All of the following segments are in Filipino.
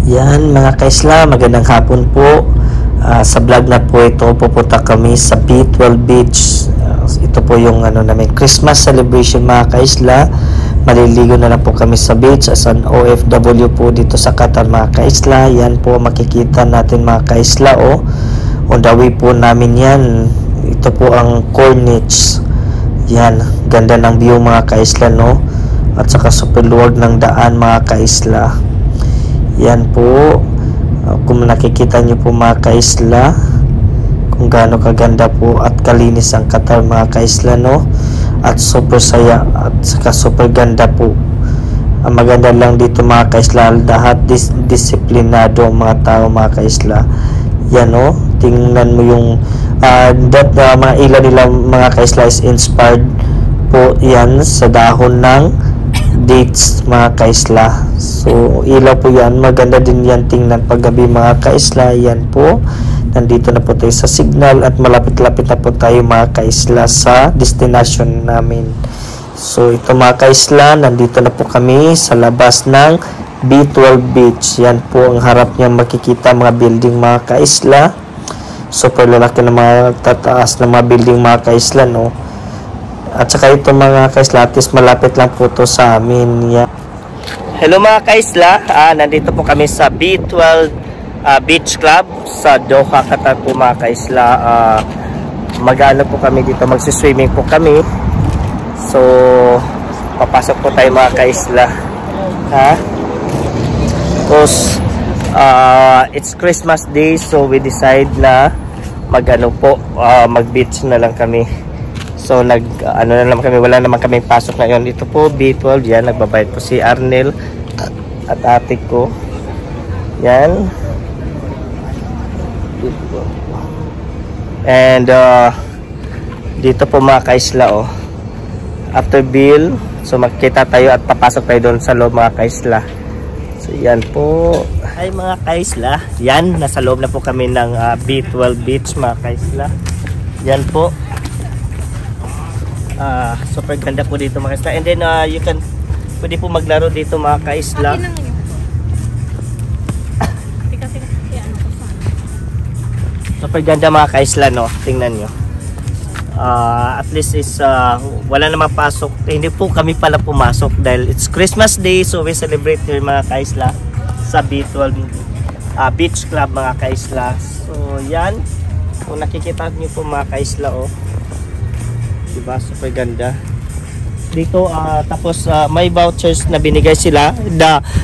Yan mga kaisla, magandang hapon po. Sa vlog na po ito, pupunta kami sa B12 Beach. Ito po yung namin Christmas celebration mga kaisla. Maliligo na lang po kami sa beach as an OFW po dito sa Qatar mga kaisla. Yan po makikita natin mga kaisla. On the way po namin yan. Ito po ang Corniche. Yan, ganda ng view mga kaisla, no? At saka super luwag ng daan mga kaisla. Yan po, kung nakikita nyo po mga kaisla, kung gaano kaganda po at kalinis ang Qatar mga kaisla, no? At super saya at saka super ganda po. Ang maganda lang dito mga kaisla, lahat disiplinado ang mga tao mga kaisla. Yan, no? Tingnan mo yung mga ilaw nila mga kaisla is inspired po yan sa dahon ng dates mga kaisla. So ilaw po yan, maganda din yan tingnan paggabi mga kaisla. Yan po, nandito na po tayo sa signal at malapit-lapit na po tayo mga kaisla sa destination namin. So ito mga kaisla, nandito na po kami sa labas ng B12 Beach. Yan po ang harap niya, makikita mga building mga kaisla. Super lalaki na mga tataas na mga building mga kaisla, no? At saka ito mga kaisla, at least malapit lang po to sa amin. Yeah. Hello mga kaisla, nandito po kami sa B12 Beach Club sa Doha, Qatar po mga kaisla. Mag-ano po kami dito, magsiswimming po kami. So papasok po tayo mga kaisla. Because it's Christmas Day, so we decide na mag-beach na lang kami. So na lang kami, wala naman kaming pasok ngayon. Ito po B12, yan, nagbabayad po si Arnel at ate ko. Yan. And dito po mga kaisla, after bill, so magkita tayo at papasok tayo doon sa loob mga kaisla. So yan po. Hi mga kaisla, yan, nasa loob na po kami ng B12 Beach mga kaisla. Yan po. Super ganda po dito mga kaisla. And then pwede po maglaro dito mga kaisla. Super ganda mga kaisla, no? Tingnan nyo. At least is wala namang pasok. Hindi po kami pala pumasok dahil it's Christmas Day, so we celebrate here mga kaisla sa B12 Beach Club mga kaisla. So yan, kung nakikita nyo po mga kaisla, diba, super ganda dito. Tapos may vouchers na binigay sila.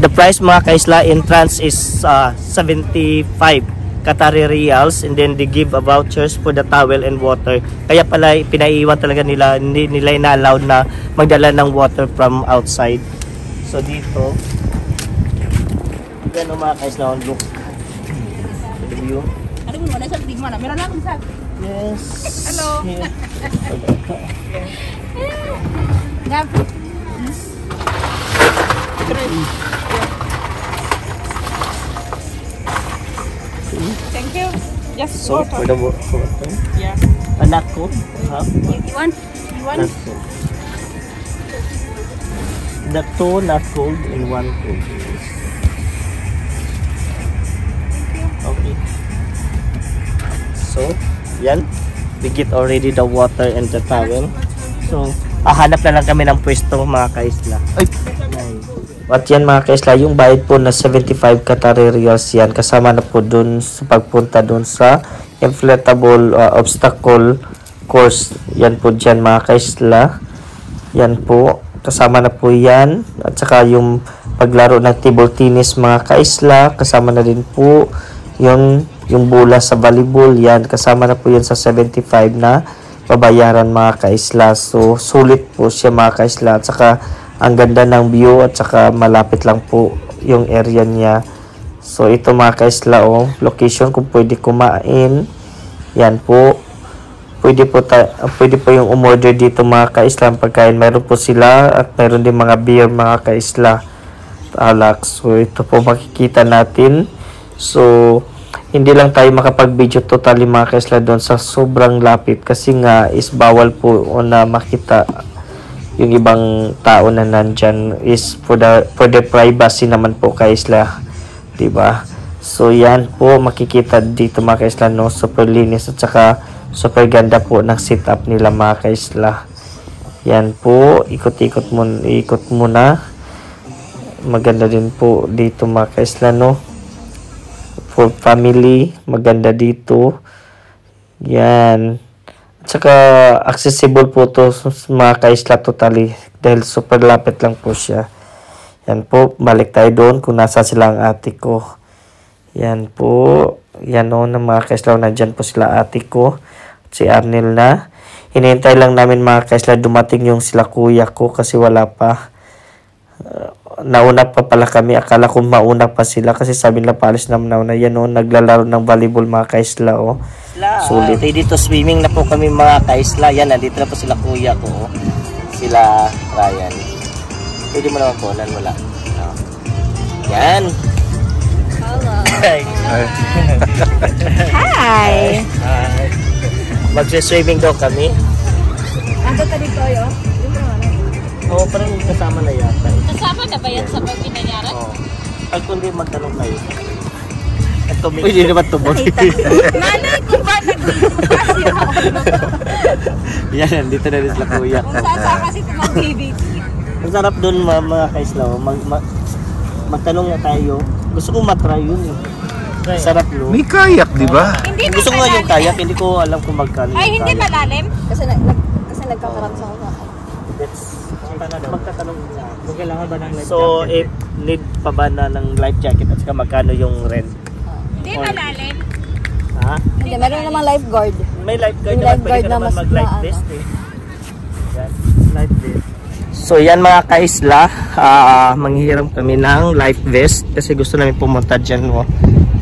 The price mga kaisla entrance is 75 Qatari Riyals, and then they give a vouchers for the towel and water. Kaya pala pinaiiwan talaga nila, hindi nila ina-allowed na magdala ng water from outside. So dito yan mga kaisla, look the view. Yes. Hello. Yeah. Thank you. Just So water. for the water. Yeah. Not cold. You want? Not cold. The two not cold and one cold. Okay. So, yan. We get already the water and the towel. So, hanap na lang kami ng pwesto mga kaisla. Ay! At yan mga kaisla, yung bayad po na 75 Qatari Riyals yan, kasama na po dun sa pagpunta dun sa inflatable obstacle course. Yan po dyan mga kaisla. Yan po. Kasama na po yan. At saka yung paglaro ng table tennis mga kaisla, kasama na din po yung bola sa volleyball, yan kasama na po yan sa 75 na babayaran mga kaisla. So sulit po siya mga kaisla, at saka ang ganda ng view, at saka malapit lang po yung area niya. So ito mga kaisla, location kung pwede kumain. Yan po, pwede po yung umorder dito mga kaisla ang pagkain. Meron po sila at meron din mga beer mga kaisla, alak. So ito po makikita natin. So hindi lang tayo makapag-video totally mga kaisla doon sa sobrang lapit, kasi nga is bawal po na makita yung ibang tao na nandyan, is for the privacy naman po kaisla. Diba? So yan po makikita dito mga kaisla, no? Super linis at saka super ganda po ng setup nila mga kaisla. Yan po, ikot muna. Maganda din po dito mga kaisla, no? For family, maganda dito. Yan. At saka accessible po to mga kaisla totally dahil super lapit lang po siya. Yan po, balik tayo doon kung nasa sila ang ate ko. Yan po. Yan o, na mga kaisla. Nandyan po sila ate ko. Si Arnel na. Hinihintay lang namin mga kaisla dumating yung sila kuya ko kasi wala pa. Nauna pa pala kami. Akala ko mauna pa sila kasi sabi nila palis na nauna. Yan o, naglalaro ng volleyball mga kaisla o. Sulit. Dito swimming na po kami mga kaisla. Yan, nandito na po sila kuya ko. Sila Ryan. Pwede mo naman po, wala. Yan. Hello. Hi. Hi. Hi. Mag-swimming daw kami. Ando ka dito yo? Oo, parang kasama na yata. Kasama na ba yan sa pagpinanyaran? Oo. Pag kundi magtanong kayo. Pwede naman tumog. Nanay ko ba nag-video? Yan, dito na rin sila kuya. Kung saan kasi mag-baby. Ang sarap doon mga kaisla. Magtanong na tayo. Gusto ko matry yun eh. Sarap no? May kayak, di ba? Hindi Gusto ko nga yung kayak, hindi ko alam kung magkano Ay, yung hindi kayak. malalim? Kasi nagkakaroon sa ako. Magtatanong na. Kailangan ba ng life jacket? So, if need pa ba na ng life jacket at saka magkano yung rent? Hindi malalim. Ha? Hindi, meron namang lifeguard. May lifeguard Yung naman, lifeguard pwede ka na naman mas mag-life na, vest eh. Yan, life vest. So yan mga kaisla, manghihiram kami ng life vest kasi gusto namin pumunta dyan. Oh.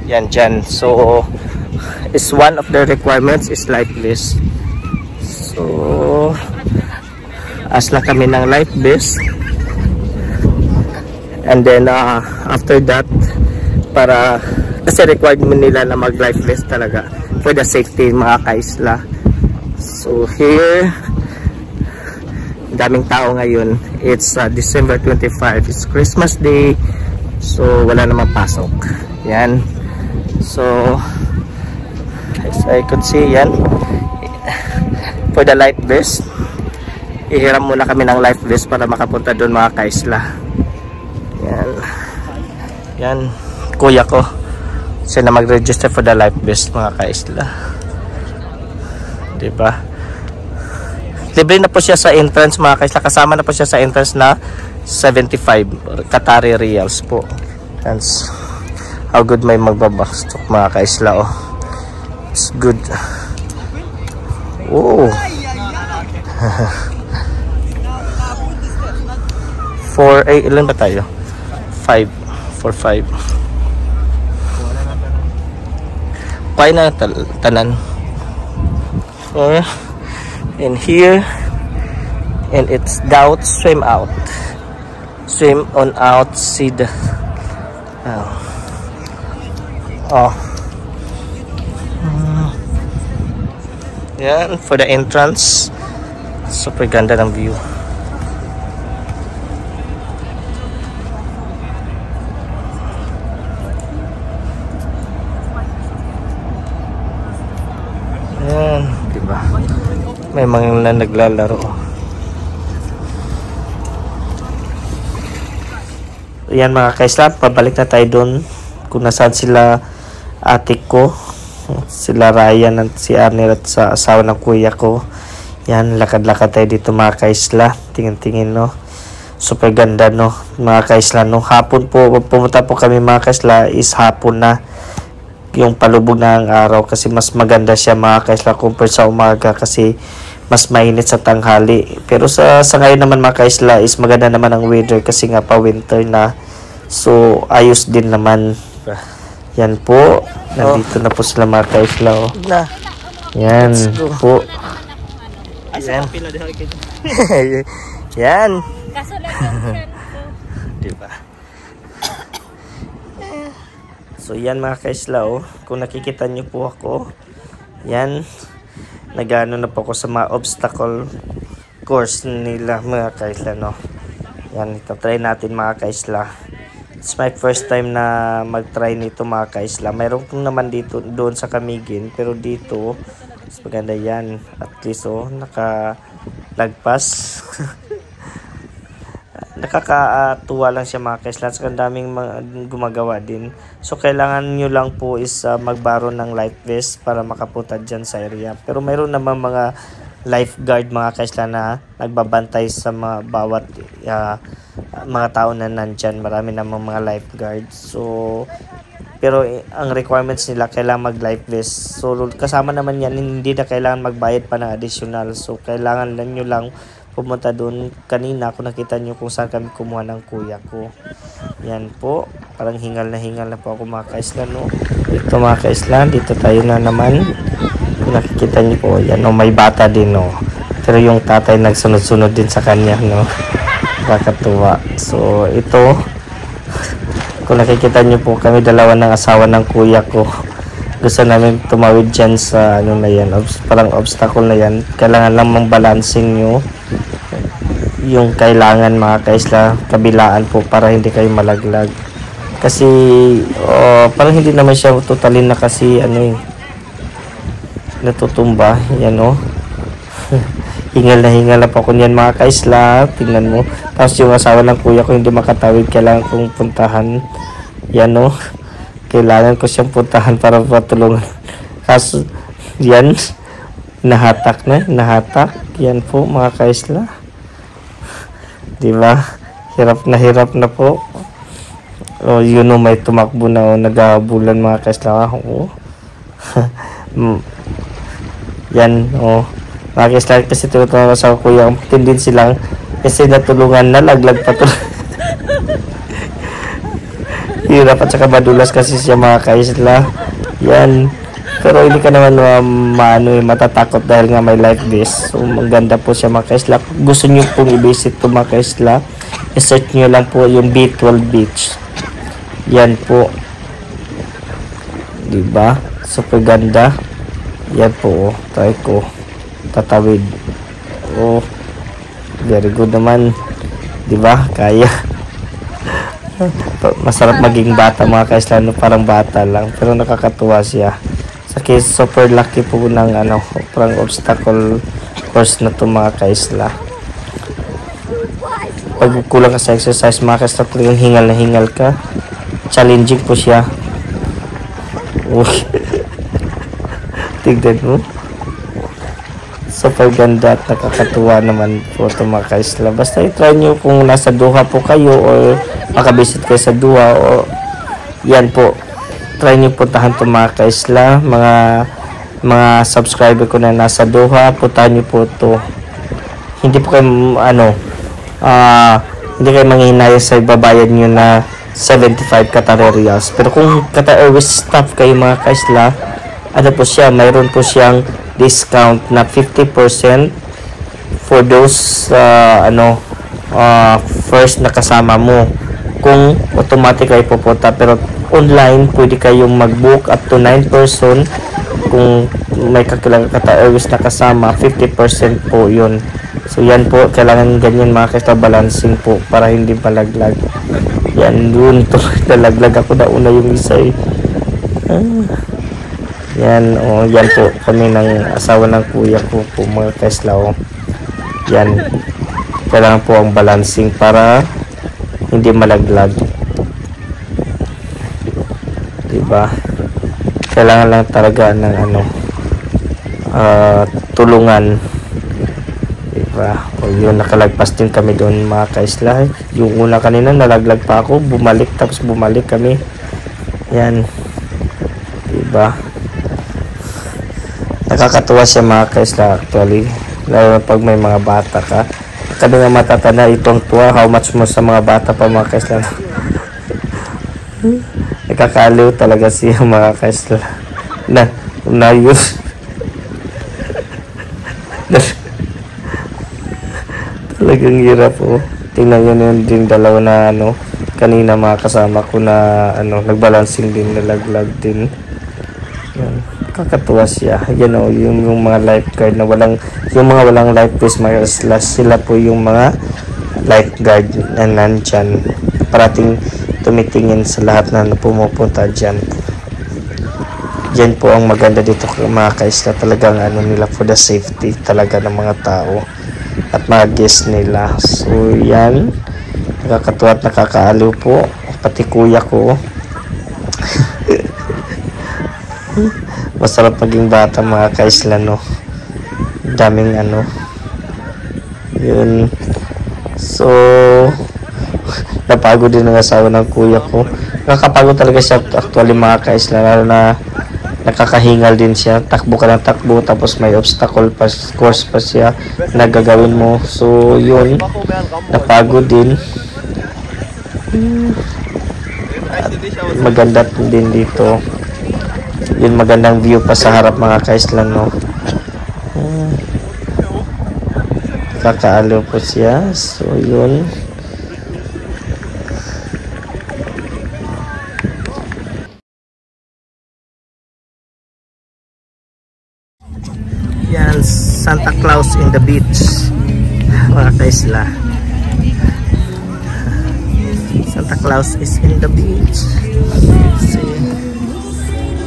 Yan dyan. So, is one of the requirements is life vest. So, as lang kami ng life vest. And then, after that, para, kasi required mo nila na mag-life vest talaga for the safety mga kaisla. So, here, daming tao ngayon. It's December 25. It's Christmas Day. So, wala namang pasok. Yan. So, as I could see, yan. For the life vest, ihiram muna kami ng life vest para makapunta doon mga kaisla. Yan. Yan. Kuya ko. Siya na mag-register for the life vest mga kaisla. Diba? Libre na po siya sa entrance mga kaisla. Kasama na po siya sa entrance na 75 Qatari Riyals po. That's how good may magbabastok mga kaisla. Oh. It's good. Oh. 4, ilan ba tayo? 5. 4, 5. Kaya na tanan. 4. And here, and it's doubt, swim out, swim on out, see the yan for the entrance. Super ganda ng view. Yan, diba? May mga naglalaro. Yan mga kaisla, pabalik na tayo doon kung nasaan sila ate ko, sila Ryan at si Arnel at sa asawa ng kuya ko. Yan, lakad-lakad tayo dito mga kaisla. Tingin-tingin no. Super ganda no mga kaisla no. Hapon po, pumunta po kami mga kaisla is hapon na. Yung palubog na ang araw kasi mas maganda siya mga kaisla compare sa umaga kasi mas mainit sa tanghali. Pero sa ngayon naman mga kaisla is maganda naman ang weather kasi nga pa winter na. So ayos din naman. Yan po. Nandito na po sila mga kaisla. Oh. Yan po. Yan. Yan. Kaso lang yung Diba? So yan mga kaisla, oh. Kung nakikita nyo po ako, yan, nagano na po ako sa mga obstacle course nila mga kaisla, no. Yan, ito try natin mga kaisla. It's my first time na mag-try nito mga kaisla. Mayroon kong naman dito doon sa Camiguin, pero dito mas maganda yan. At least nakalagpas. Nakakatuwa lang siya mga kaisla. At daming gumagawa din. So kailangan nyo lang po is magbaro ng life vest para makapunta dyan sa area. Pero mayroon naman mga lifeguard mga kaisla na nagbabantay sa bawat mga tao na nandyan. Marami namang mga lifeguard. So pero ang requirements nila kailangan mag life vest. So kasama naman yan, hindi na kailangan magbayad pa ng additional. So kailangan lang nyo lang pumunta doon. Kanina kung nakita nyo kung saan kami kumuha ng kuya ko. Yan po, parang hingal na po ako mga kaisla, no? Ito mga kaisla, dito tayo na naman. Kung nakikita nyo po, yan, no, may bata din, no? Pero yung tatay nagsunod-sunod din sa kanya, no? Nakakatuwa. So ito, kung nakikita nyo po, kami dalawa ng asawa ng kuya ko. Gusto namin tumawid dyan sa ano na yan, parang obstacle na yan. Kailangan lang mang balancing nyo yung kailangan mga kaisla, kabilaan po para hindi kayo malaglag. Kasi parang hindi naman siya totalin na kasi natutumba. Yan hingal na po ako niyan mga kaisla. Tingnan mo. Tapos yung asawa ng kuya ko hindi makatawid, kailangan kong puntahan. Yan kailangan ko siyang puntahan para patulungan. Kaso yan, nahatak. Yan po mga kaisla. Diba? Hirap na po. May tumakbo na naghahabulan mga kaisla. Yan mga kaisla, kasi tinutulungan sa kuya. Tindin silang kasi natulungan, nalaglag pa to. Hirap at saka madulas kasi siya mga kaisla. Yan. Pero hindi ka naman matatakot dahil nga may life vest. So maganda po siya mga kaisla. Gusto nyo pong i-visit po mga kaisla, i-search nyo lang po yung B12 Beach. Yan po. Diba? Super ganda. Yan po. Try ko. Tatawid. Very good naman. Diba? Kaya. Masarap maging bata mga kaisla, parang bata lang pero nakakatuwa siya. Saki super lucky po ng parang obstacle course na to mga kaisla. Pag kulang ka sa exercise mga kaisla, talagang hingal ka. Challenging po siya. Tignan mo. Super ganda at nakakatuwa naman po ito mga kaisla. Basta i-try nyo kung nasa Doha po kayo or makabisit kayo sa Doha yan po. Try nyo puntahan ito mga kaisla. Mga subscriber ko na nasa Doha, puntahan nyo po ito. Hindi po kayo hindi kayo manghihinayang sa ibabayad nyo na 75 Qatar Riyals. Pero kung Qatar Airways staff kayo mga kaisla, po siya, mayroon po siyang discount na 50% for those first na kasama mo. Kung automatic kayo pupunta, pero online pwede kayong mag-book up to 9 person. Kung may kakilang Qatar Airways na kasama, 50% po yun. So yan po, kailangan ganyan mga kaisla, balancing po para hindi malaglag. Yan dun to, nalaglag ako na una yung isa Yan, yan po kami ng asawa ng kuya ko po mga kaisla. Yan, kailangan po ang balancing para hindi malaglag. Diba? Kailangan lang talaga ng tulungan. Diba? Yun, nakalagpas din kami doon mga kaisla. Yung una kanina nalaglag pa ako, bumalik, tapos bumalik kami. Yan. Diba? Nakakatuwa siya mga kaisla actually, lalo na pag may mga bata ka. Kami nga matatanda, itong tuwa, how much mo sa mga bata pa mga kaisla. Nakakaliw talaga siya mga kaisla. Yun. Talagang hirap Tingnan nyo yun din dalawa na kanina mga kasama ko na nagbalancing din, nalaglag din. Yan. Kakatuwa siya. Yan yung mga lifeguard na yung mga walang life vest mga kaisla, sila po yung mga lifeguard na nandyan. parating tumitingin sa lahat na pumupunta dyan. Yan po ang maganda dito mga kaisla, talagang ano nila for the safety talaga ng mga tao at mga guests nila. So yan, nakakatuwa at nakakaaliw po, pati kuya ko. Masarap maging bata mga kaisla, no? Daming ano yun. So napagod din ang asawa ng kuya ko. Nakakapagod talaga siya actually mga kaisla, lalo na nakakahingal din siya, takbo ka ng takbo tapos may obstacle pa, course pa siya nagagawin mo. So yun, napagod din. At maganda din dito yun, magandang view pa sa harap mga kaislan, no? Kakaaliw po siya. So yun, yan, Santa Claus in the beach mga kaisla. Santa Claus is in the beach. See,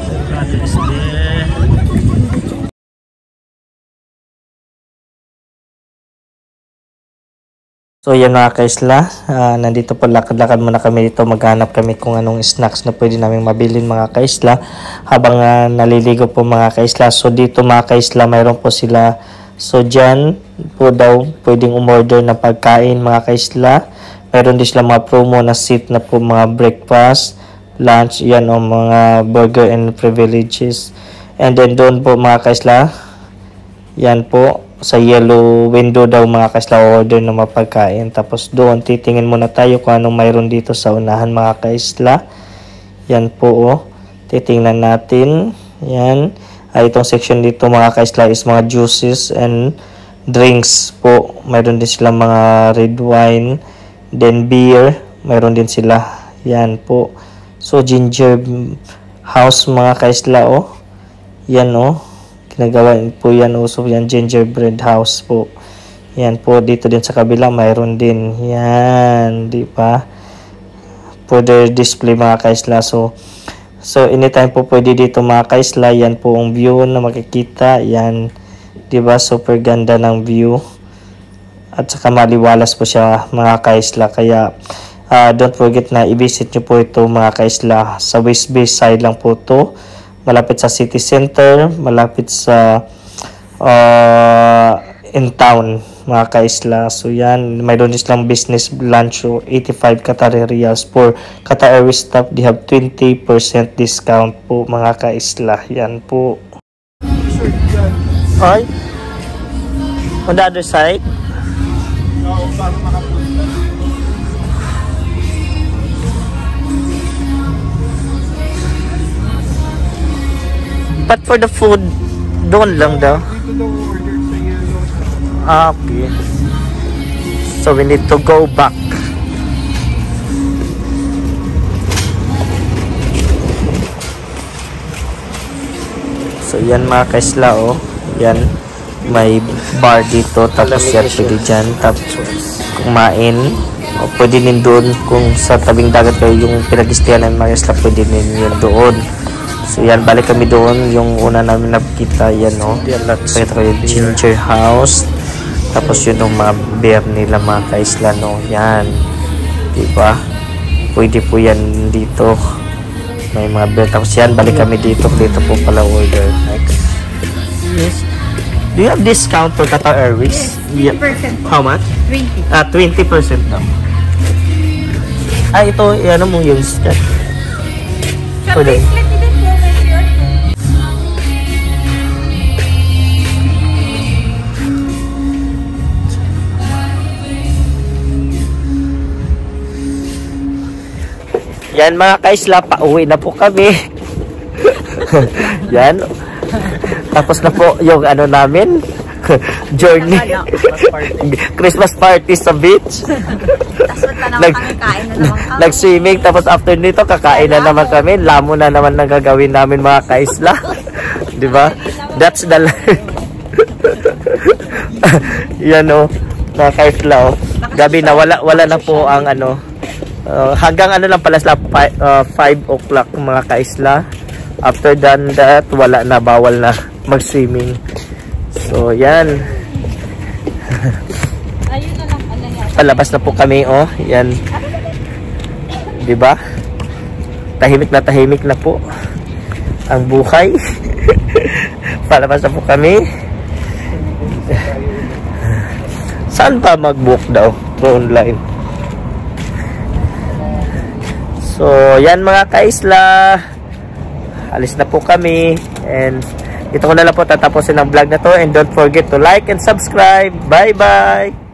the brother is there. So yan mga kaisla, nandito po, lakad-lakad muna kami dito, maghanap kami kung anong snacks na pwede namin mabilin mga kaisla habang naliligo po mga kaisla. So dito mga kaisla, mayroon po sila, so dyan po daw pwedeng umorder na pagkain mga kaisla. Mayroon din sila mga promo na seat na po, mga breakfast, lunch, yan o mga burger and privileges. And then doon po mga kaisla, yan po sa yellow window daw mga kaisla, order na mapagkain. Tapos doon titingin muna tayo kung anong mayroon dito sa unahan mga kaisla. Yan po oh, titingnan natin. Yan, itong section dito mga kaisla is mga juices and drinks po. Mayroon din sila mga red wine, then beer, mayroon din sila. Yan po. So ginger house mga kaisla oh. Yan oh, ginagawa po yan, uso yan, gingerbread house po. Yan po, dito din sa kabila mayroon din. Yan, di ba? Further display mga kaisla. So anytime po pwede dito mga kaisla. Yan po ang view na makikita. Yan, di ba? Super ganda ng view. At saka maliwalas po siya mga kaisla. Kaya don't forget na i-visit nyo po ito mga kaisla. Sa West Bay side lang po to. Malapit sa city center, malapit sa in town mga kaisla. So yan, mayroon din silang business lunch, 85 Qatar Riyals. For Qatar Airways staff, they have 20% discount po mga kaisla. Yan po. Ay, on the other side. But for the food, doon lang daw. Okay. So we need to go back. So yan mga kaisla oh. Yan, may bar dito, tapos yan pwede dyan, tapos kumain. O pwede din doon kung sa tabing dagat kayo yung pinag-istayan ng mga kaisla, pwede din yun doon. So yan, balik kami doon, yung una namin nakita, yan o. Pakita ko yung ginger house. Tapos yun yung mga beer nila mga kaisla, no. Yan, diba? Pwede po yan dito. May mga beer. Tapos yan, balik kami dito. Dito po pala order. Yes. Do you have discount for Qatar Airways? 20%. How much? 20. 20% daw. Ito, ano mo yung scan? Sa bracelet din po, may yun. Yan mga kaisla, pauwi na po kami. Yan. Tapos na po yung ano namin, journey. Christmas party sa beach. Nag-swimming, tapos after nito kakain na naman kami. Lamo na naman ang gagawin namin mga kaisla. Di ba? That's the life. Yan o, mga kaisla o. Gabi na, wala na po ang ano, Hanggang ano lang pala sila 5 o'clock mga kaisla. After that wala na, bawal na mag-swimming. So yan. Ayun na lang. Ano yan? Palabas na po kami, oh. Yan. 'Di ba? Tahimik na po ang buhay. Palabas na po kami. Saan ba mag-book daw? Online. So, yan mga kaisla. Alis na po kami. And ito ko na lang po tatapusin ang vlog na to. And don't forget to like and subscribe. Bye-bye!